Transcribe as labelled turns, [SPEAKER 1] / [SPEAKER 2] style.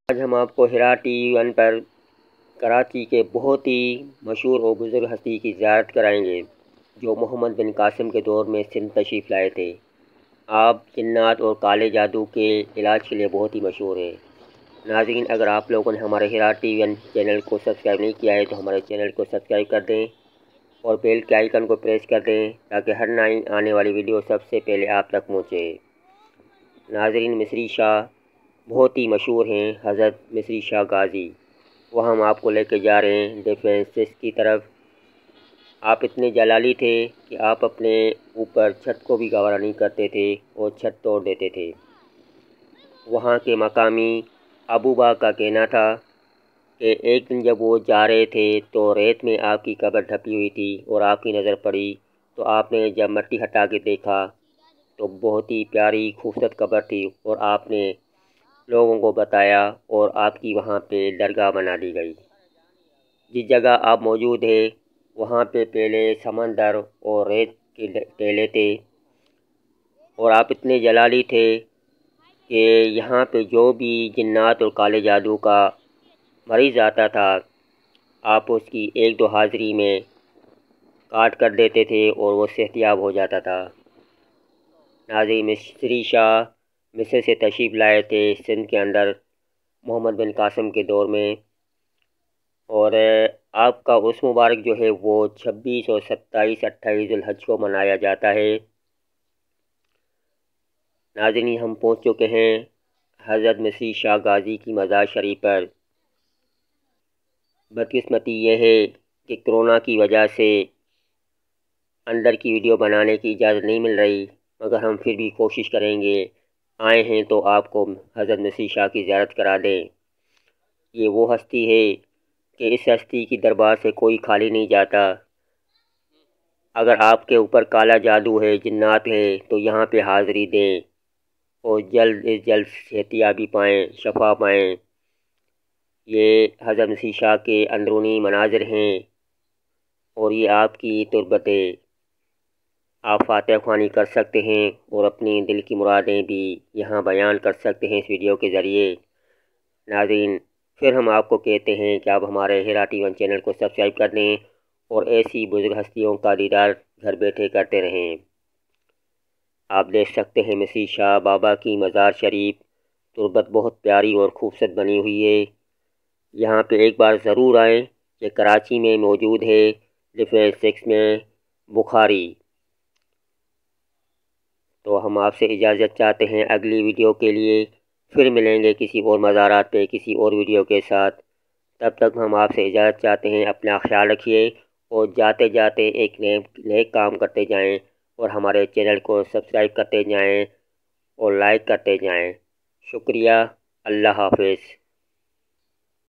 [SPEAKER 1] آج ہم آپ کو ہیرا ٹی وی ون پر کراچی کے بہت ہی مشہور اور بزرگ ہستی کی زیارت کرائیں گے جو محمد بن قاسم کے دور میں سندھ تشریف لائے تھے۔ آپ جنات اور کالے جادو کے علاج کے لیے بہت ہی مشہور ہیں۔ ناظرین، اگر آپ لوگوں نے ہمارے ہیرا ٹی وی ون چینل کو سبسکرائب نہیں کیا ہے تو ہمارے چینل کو سبسکرائب کر دیں اور بیل کے آئیکن کو پریس کر دیں تاکہ ہر نئی آنے والی ویڈیو سب سے پہلے آپ تک پہنچے۔ ناظرین، مصری شاہ بہت ہی مشہور ہیں، حضرت مصری شاہ غازی، وہ ہم آپ کو لے کے جا رہے ہیں ڈیفینس کی طرف۔ آپ اتنے جلالی تھے کہ آپ اپنے اوپر چھت کو بھی گوارا نہیں کرتے تھے اور چھت توڑ دیتے تھے۔ وہاں کے مقامی ابو با کا کہنا تھا کہ ایک دن جب وہ جا رہے تھے تو ریت میں آپ کی قبر ڈھپی ہوئی تھی اور آپ کی نظر پڑی تو آپ نے جب مٹی ہٹا کے دیکھا تو بہت ہی پیاری خوبصورت قبر تھی اور آپ نے لوگوں کو بتایا اور آپ کی وہاں پہ درگاہ بنا دی گئی۔ جس جگہ آپ موجود ہیں وہاں پہ پہلے سمندر اور ریت کے ٹیلے تھے اور آپ اتنے جلالی تھے کہ یہاں پہ جو بھی جنات اور کالے جادو کا مریض آتا تھا آپ اس کی ایک دو حاضری میں کاٹ کر دیتے تھے اور وہ صحت یاب ہو جاتا تھا۔ ناظرین، مصری شاہ مصر سے تشریف لائے تھے سندھ کے اندر محمد بن قاسم کے دور میں، اور آپ کا عرس مبارک جو ہے وہ 26 اور 27-28 ذی الحج کو منایا جاتا ہے۔ ناظرین، ہم پہنچ چکے ہیں حضرت مصری شاہ غازی کی مزار شریف پر۔ بدقسمتی یہ ہے کہ کرونا کی وجہ سے اندر کی ویڈیو بنانے کی اجازت نہیں مل رہی، مگر ہم پھر بھی کوشش کریں گے، آئے ہیں تو آپ کو حضرت مصری شاہ کی زیارت کرا دیں۔ یہ وہ ہستی ہے کہ اس ہستی کی دربار سے کوئی خالی نہیں جاتا۔ اگر آپ کے اوپر کالا جادو ہے، جنات ہے، تو یہاں پہ حاضری دیں اور جلد از جلد صحتیابی پائیں، شفا پائیں۔ یہ حضرت مصری شاہ کے اندرونی مناظر ہیں اور یہ آپ کی تربت ہے۔ آپ فاتح خوانی کر سکتے ہیں اور اپنی دل کی مرادیں بھی یہاں بیان کر سکتے ہیں اس ویڈیو کے ذریعے۔ ناظرین، پھر ہم آپ کو کہتے ہیں کہ آپ ہمارے ہیرا ٹی وی ون چینل کو سبسکرائب کر دیں اور ایسی بزرگ ہستیوں کا دیدار گھر بیٹھے کرتے رہیں۔ آپ دیکھ سکتے ہیں مصری شاہ بابا کی مزار شریف، تربت بہت پیاری اور خوبصورت بنی ہوئی ہے۔ یہاں پہ ایک بار ضرور آئیں، یہ کراچی میں موجود ہے، ڈیفینس 6 میں، بخاری۔ تو ہم آپ سے اجازت چاہتے ہیں اگلی ویڈیو کے لیے، پھر ملیں گے کسی اور مزارات پہ کسی اور ویڈیو کے ساتھ۔ تب تک ہم آپ سے اجازت چاہتے ہیں، اپنا خیال رکھیے اور جاتے جاتے ایک نیک کام کرتے جائیں اور ہمارے چینل کو سبسکرائب کرتے جائیں اور لائک کرتے جائیں۔ شکریہ، اللہ حافظ۔